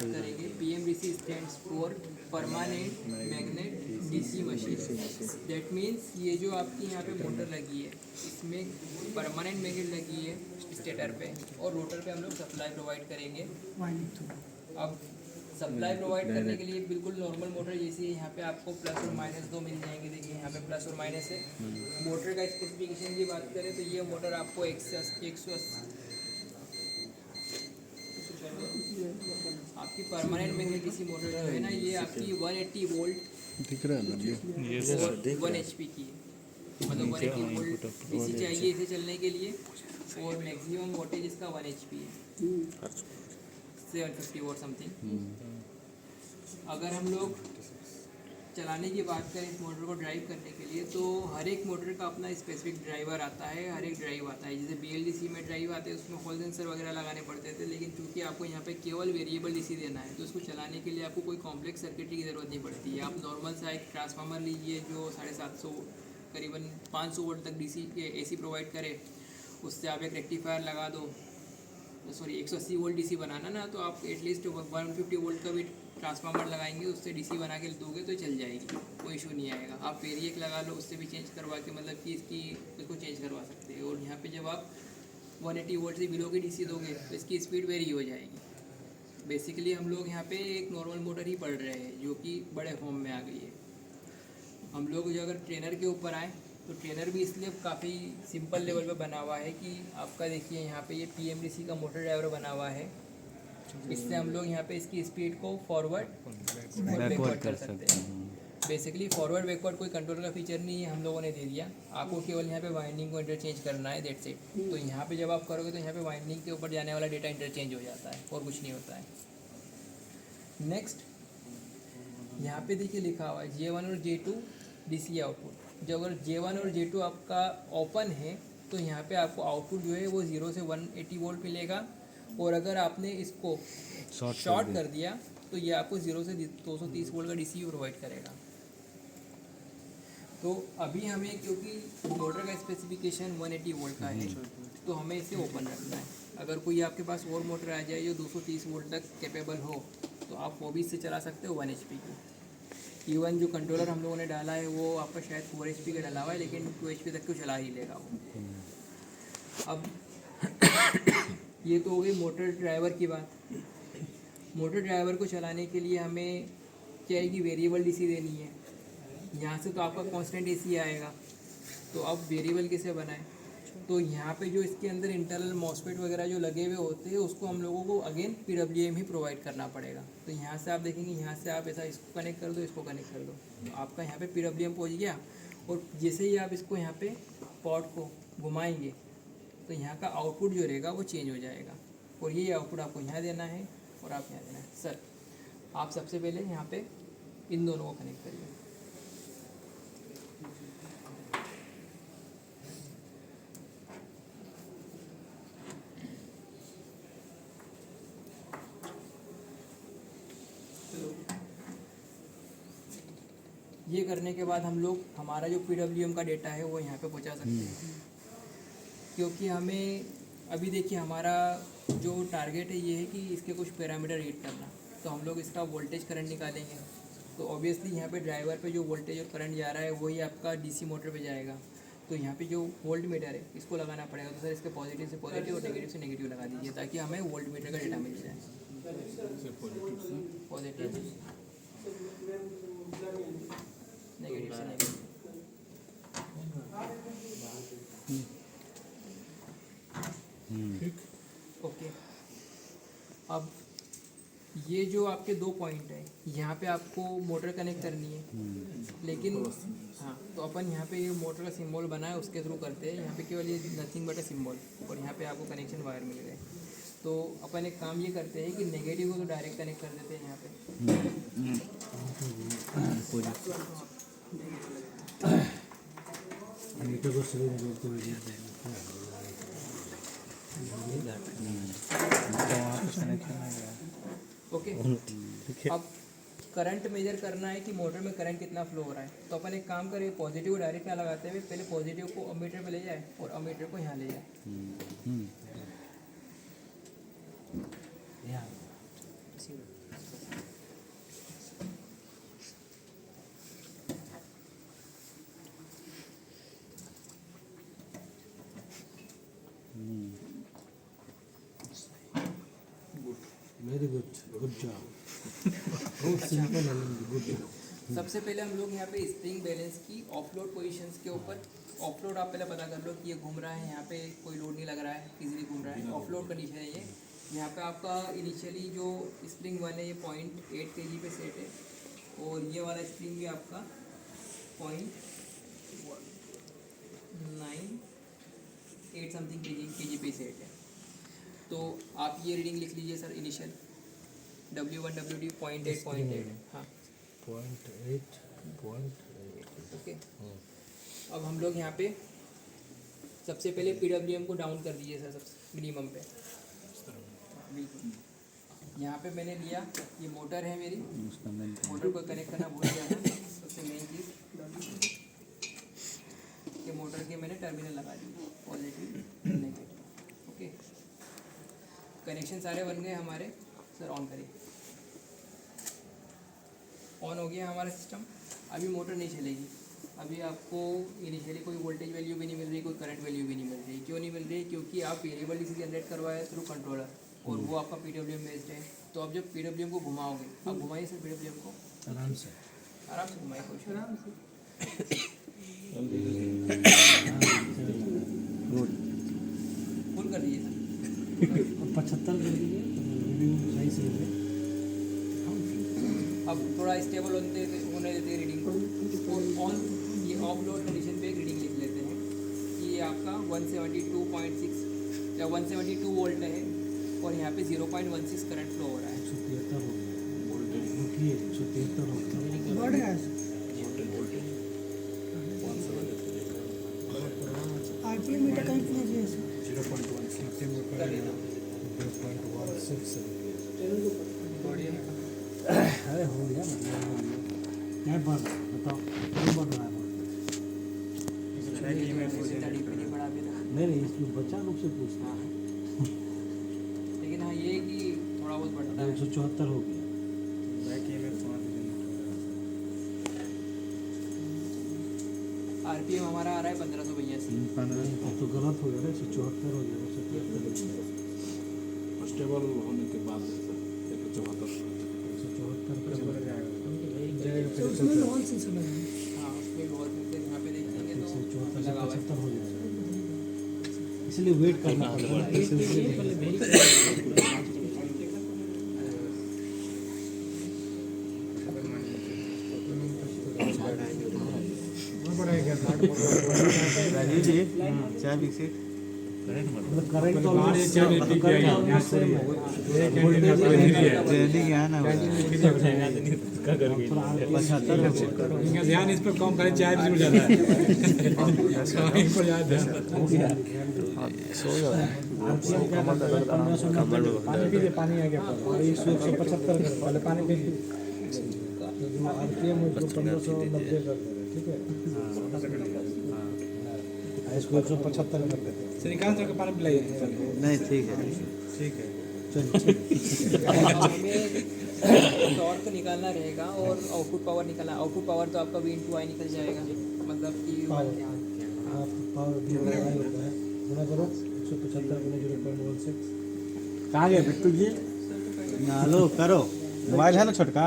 बात करेंगे, PMDC stands for permanent magnet DC machine. That means ये जो आपकी यहाँ पे मोटर लगी है, इसमें परमानेंट मैग्नेट लगी है स्टेटर पे, और रोटर पे हम लोग सप्लाई प्रोवाइड करेंगे। अब सप्लाई प्रोवाइड करने के लिए बिल्कुल नॉर्मल मोटर जैसी है, यहाँ पे आपको प्लस और माइनस दो मिल जाएंगे। देखिए यहाँ पे प्लस और माइनस है। मोटर का स्पेसिफिकेशन की बात करें तो ये मोटर आपको 180 आपकी परमानेंट मैग्नेट डीसी मोटर जो है ना, ये आपकी 180 वोल्ट दिख रहा है ना? और 1 HP की है। मतलब 180 वोल्ट डीसी चाहिए इसे चलने के लिए, और मैक्सिमम वोल्टेज इसका 1 HP है, 750 वोल्ट समथिंग। अगर हम लोग चलाने की बात करें इस मोटर को ड्राइव करने के लिए, तो हर एक मोटर का अपना स्पेसिफिक ड्राइवर आता है, हर एक ड्राइव आता है। जैसे BLDC में ड्राइव आते हैं, उसमें हॉल सेंसर वगैरह लगाने पड़ते थे, लेकिन चूंकि आपको यहाँ पे केवल वेरिएबल डीसी देना है, तो उसको चलाने के लिए आपको कोई कॉम्प्लेक्स सर्किटरी की ज़रूरत नहीं पड़ती है। आप नॉर्मल सा एक ट्रांसफार्मर लीजिए जो 750 करीबन 500 वोल्ट तक AC प्रोवाइड करे, उससे आप एक रेक्टिफायर लगा दो। सॉरी 180 वोल्ट डीसी बनाना ना, तो आप एटलीस्ट 150 वोल्ट का भी ट्रांसफार्मर लगाएंगे, उससे डीसी बना के दोगे तो चल जाएगी, कोई इशू नहीं आएगा। आप वेरिएक लगा लो, उससे भी चेंज करवा के मतलब कि इसको चेंज करवा सकते हैं। और यहाँ पे जब आप 180 वोल्ट से बिलो की डीसी दोगे तो इसकी स्पीड वेरी हो जाएगी। बेसिकली हम लोग यहाँ पे एक नॉर्मल मोटर ही पढ़ रहे हैं जो कि बड़े फॉर्म में आ गई है। हम लोग जो अगर ट्रेनर के ऊपर आए तो ट्रेनर भी इसलिए काफ़ी सिंपल लेवल पे बना हुआ है कि आपका देखिए यहाँ पे ये PMDC का मोटर ड्राइवर बना हुआ है। इससे हम लोग यहाँ पे इसकी स्पीड को फॉरवर्ड और बैकवर्ड कर सकते हैं। बेसिकली फॉरवर्ड बैकवर्ड कोई कंट्रोल का फीचर नहीं है, हम लोगों ने दे दिया। आपको केवल यहाँ पे वाइंडिंग को इंटरचेंज करना है, दैट्स इट। तो यहाँ पे जब आप करोगे तो यहाँ पे वाइंडिंग के ऊपर जाने वाला डेटा इंटरचेंज हो जाता है और कुछ नहीं होता है। नेक्स्ट यहाँ पे देखिए लिखा हुआ है J1 और J2 DC आउटपुट। जब अगर J1 और J2 आपका ओपन है तो यहाँ पे आपको आउटपुट जो है वो 0 से 180 वोल्ट मिलेगा, और अगर आपने इसको शॉर्ट कर दिया तो ये आपको 0 से 230 वोल्ट का DC प्रोवाइड करेगा। तो अभी हमें, क्योंकि मोटर का स्पेसिफिकेशन 180 वोल्ट का है, तो हमें इसे ओपन रखना है। अगर कोई आपके पास और मोटर आ जाए जो 230 वोल्ट तक कैपेबल हो, तो आप वो भी इससे चला सकते हो 1 HP की। इवन जो कंट्रोलर हम लोगों ने डाला है वो आपका शायद 4 HP का डाला हुआ है, लेकिन 2 HP तक को चला ही लेगा वो। अब ये तो हो गई मोटर ड्राइवर की बात। मोटर ड्राइवर को चलाने के लिए हमें क्या है कि वेरिएबल डीसी देनी है। यहाँ से तो आपका कांस्टेंट AC आएगा, तो अब वेरिएबल कैसे बनाएं? तो यहाँ पे जो इसके अंदर इंटरनल मॉसफेट वगैरह जो लगे हुए होते हैं, उसको हम लोगों को अगेन PWM ही प्रोवाइड करना पड़ेगा। तो यहाँ से आप देखेंगे, यहाँ से आप ऐसा इसको कनेक्ट कर दो, इसको कनेक्ट कर दो, तो आपका यहाँ पे PWM पहुँच गया। और जैसे ही आप इसको यहाँ पे पॉट को घुमाएंगे तो यहाँ का आउटपुट जो रहेगा वो चेंज हो जाएगा, और ये आउटपुट आपको यहाँ देना है और आप यहाँ देना है। सर आप सबसे पहले यहाँ पे इन दोनों को कनेक्ट करिए। ये करने के बाद हम लोग हमारा जो PWM का डेटा है वो यहाँ पे पहुँचा सकते हैं, क्योंकि हमें अभी देखिए हमारा जो टारगेट है ये है कि इसके कुछ पैरामीटर रीड करना। तो हम लोग इसका वोल्टेज करंट निकालेंगे, तो ऑब्वियसली यहाँ पे ड्राइवर पे जो वोल्टेज और करंट जा रहा है वही आपका DC मोटर पे जाएगा। तो यहाँ पे जो वोल्ट मीटर है इसको लगाना पड़ेगा। तो सर इसके पॉजिटिव से पॉजिटिव और नेगेटिव से नेगेटिव लगा दीजिए, ताकि हमें वोल्ट मीटर का डेटा मिल जाए। पॉजिटिव नेगेटिव से नेगेटिव। ओके, अब ये जो आपके 2 पॉइंट है, यहाँ पे आपको मोटर कनेक्ट करनी है, लेकिन हाँ, तो अपन यहाँ पे ये मोटर का सिंबल बना है उसके थ्रू करते हैं। यहाँ पे केवल ये नथिंग बट अ सिंबल, और यहाँ पे आपको कनेक्शन वायर मिल गए। तो अपन एक काम ये करते हैं कि नेगेटिव को तो डायरेक्ट कनेक्ट कर देते हैं यहाँ पे। ओके, अब करंट मेजर करना है कि मोटर में करंट कितना फ्लो हो रहा है। तो अपन एक काम करें, पॉजिटिव डायरेक्ट ना लगाते हुए पहले पॉजिटिव को अमीटर पे ले जाए और अमीटर को यहाँ ले जाए। Very good, good job. बहुत सिंपल है, गुड जॉब। सबसे पहले हम लोग यहाँ पे स्प्रिंग बैलेंस की ऑफलोड पोजीशंस के ऊपर ऑफलोड आप पहले पता कर लो कि ये घूम रहा है, यहाँ पे कोई लोड नहीं लग रहा है, इजीली घूम रहा है। ऑफलोड कंडीशन है ये। यहाँ पे आपका इनिशियली जो स्प्रिंग वन है ये 0.8 kg पे सेट है, और ये वाला स्प्रिंग भी आपका 0.98 समथिंग kg पे सेट है। तो आप ये रीडिंग लिख लीजिए सर, इनिशियल W1 WD 0.8 हाँ 0.8 ओके। अब हम लोग यहाँ पे सबसे पहले PWM को डाउन कर दीजिए सर, सबसे मिनिमम पे। यहाँ पे मैंने लिया, ये मोटर है मेरी, मोटर को कनेक्ट करना भूल गया था। सबसे मेन चीज़ ये मोटर के मैंने टर्मिनल लगा दिए, पॉजिटिव नेगेटिव। ओके, कनेक्शन सारे बन गए हमारे। सर ऑन करिए। ऑन हो गया हमारा सिस्टम। अभी मोटर नहीं चलेगी, अभी आपको इनिशियली कोई वोल्टेज वैल्यू भी नहीं मिल रही, कोई करंट वैल्यू भी नहीं मिल रही। क्यों नहीं मिल रही? क्योंकि आप वेरिएबल डीसी जनरेट करवाए थ्रू कंट्रोलर, और वो आपका PWM बेस्ड है। तो अब जब PWM को घुमाओगे, आप घुमाइए सर PWM को आराम से घुमाइए, कुछ आराम से फुल कर दीजिए सर। 75 कर दीजिए, रीडिंग सही से हो। अब थोड़ा स्टेबल होने देते हैं रीडिंग को। और ऑन ये ऑफ लोड कंडीशन पे एक रीडिंग लिख लेते हैं कि ये आपका 172.6 या 172 वोल्ट है, और यहाँ पे 0.16 करंट फ्लो हो रहा है। 173 हो गया, रुकिए 173 हो गया। आरपीएम मीटर कनेक्ट कीजिए। 0.16 बढ़िया। अरे हो गया ना, क्या बढ़ रहा है बताओ, क्यों बढ़ रहा है? नहीं इसमें बच्चा लोग से पूछना है। लेकिन हाँ ये कि थोड़ा बहुत बढ़ता है। 174 हो गया। RPM हमारा आ रहा है 1582। तो गलत हो गया ना, 174 हो गया, 174 स्टेबल होने के बाद 174 तो उसमें लोन से चला जाए। हाँ उसमें बहुत यहाँ पे देखेंगे तो 75 हो जाएगा, इसलिए वेट करना पड़ता है। राजीव जी चाय बिस्किट करंट तो ट्रेनिंग है ना 75 ध्यान इस पर कम करें, चाय बिस्कुट ज़्यादा है पर ज़्यादा ध्यान पानी पीजिए, पानी आ गया और 175 पहले पानी पीजिए। RPM 1590 कर देंगे, ठीक है। इसको 175 कर देते हैं। श्रीकांत सर का पानी पिलाइए। नहीं ठीक है हमें टॉर्क निकालना रहेगा और आउटपुट पावर निकालना। आउटपुट पावर तो आपका V/I निकल जाएगा, मतलब कि पावर होता है, गुना करो 175 गुना 0.16। कहाँ गए बिट्टू जी? हेलो करो, मोबाइल है ना छोटका?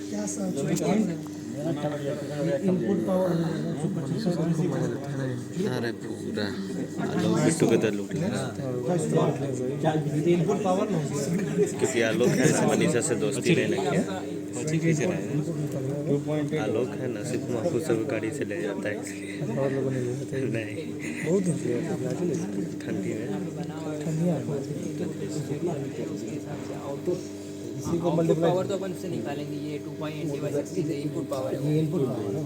क्या सर इनपुट पावर अरे पूरा आलोक बिट्टू के दर लूट लिया। इनपुट पावर ना क्योंकि आलोक है से मनीषा से दोस्ती लेने किया, आलोक है ना सिर्फ महफूज सब गाड़ी से ले जाता है, और लोगों ने नहीं बहुत ठंडी में इसी को आउटपुट पावर तो अपन उससे निकालेंगे। ये 2.80/60 से इनपुट पावर है। ये इनपुट पावर है,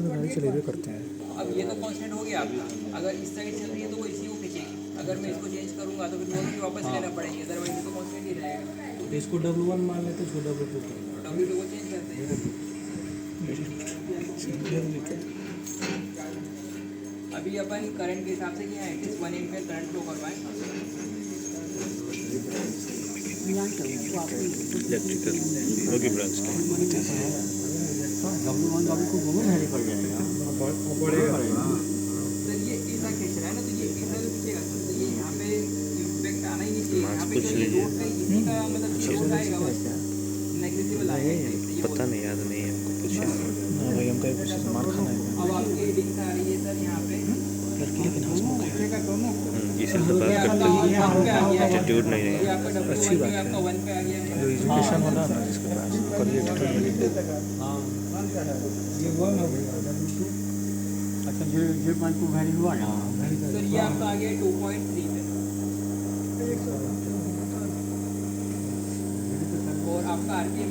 गाड़ी चलेबे करते हैं। अब ये तो कांस्टेंट हो गया आपका। अगर इस साइड चल रही है तो वो इसी को खींचेगी। अगर मैं इसको चेंज करूंगा तो फिर दोनों की वापस लेना पड़ेगी, अदरवाइज तो कांस्टेंट ही रहेगा। तो इसको W1 मान लेते, इसको W2 कर W2 को चेंज करते हैं। अभी अपन करंट के हिसाब से क्या है, 1 एम्पीयर करंट फ्लो करवाएं। इलेक्ट्रिकल होगी ब्रांच का W1 को बहुत हैवी पड़ जाएगा। सर ये ऐसा खींच रहा है ना, तो ये ऐसा जो पे पूछ जो ये लीजिए। रोड का इसी का मतलब जीरो आएगा बस नेग्लिजिबल आएगा ये पता नहीं, याद नहीं है हमको, पूछा हाँ भाई हमका कुछ मार खाना है अब आपकी हेडिंग आ रही है सर यहाँ पे इसी से बात करते हैं, एटीट्यूड नहीं ये है। आपका अच्छी बात है आपका 1 पे आ गया है जो एजुकेशन वाला ना जिसके पास करिए ये वो ना भैया अच्छा जो पॉइंट को वैल्यू हुआ ना सर ये आपका आ गया 2.3 पे और आपका आरपीएम